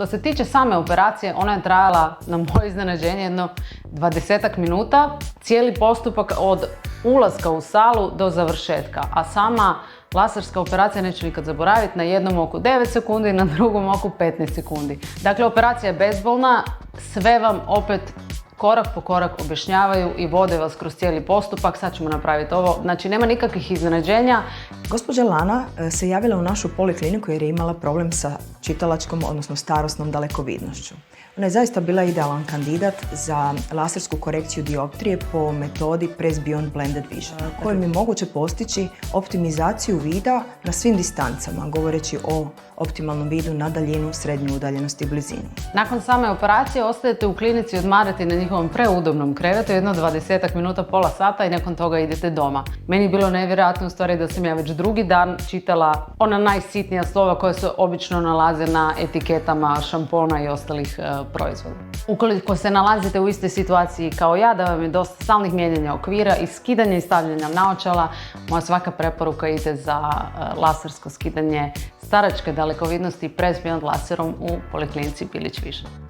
Što se tiče same operacije, ona je trajala, na moje iznenađenje, jedno 20 minuta. Cijeli postupak od ulaska u salu do završetka, a sama laserska operacija, neću nikad zaboraviti, na jednom oku 9 sekundi, na drugom oku 15 sekundi. Dakle, operacija je bezbolna, sve vam opet korak po korak objašnjavaju i vode vas kroz cijeli postupak. Sad ćemo napraviti ovo. Znači, nema nikakvih iznenađenja. Gospođa Lana se javila u našu polikliniku jer je imala problem sa čitalačkom, odnosno starosnom dalekovidnošću. Ona je zaista bila idealan kandidat za lasersku korekciju dioptrije po metodi Press Beyond Blended Vision, kojim je moguće postići optimizaciju vida na svim distancama, govoreći o optimalnom vidu na daljinu, srednju udaljenost i blizinu. Nakon same operacije ostajete u klinici odmarati na njihovom preudobnom krevetu, jedno 20 minuta, pola sata i nakon toga idete doma. Meni je bilo nevjerojatno u stvari da sam ja već drugi dan čitala ona najsitnija slova koja se obično nalaze na etiketama šampona i ostalih proizvoda. Ukoliko se nalazite u istoj situaciji kao ja, da vam je dosta stalnih mijenjanja okvira i skidanja i stavljanja naočala, moja svaka preporuka ide za lasersko skidanje staračke dalekovidnosti Press Beyond laserom u poliklinici Bilić Vision.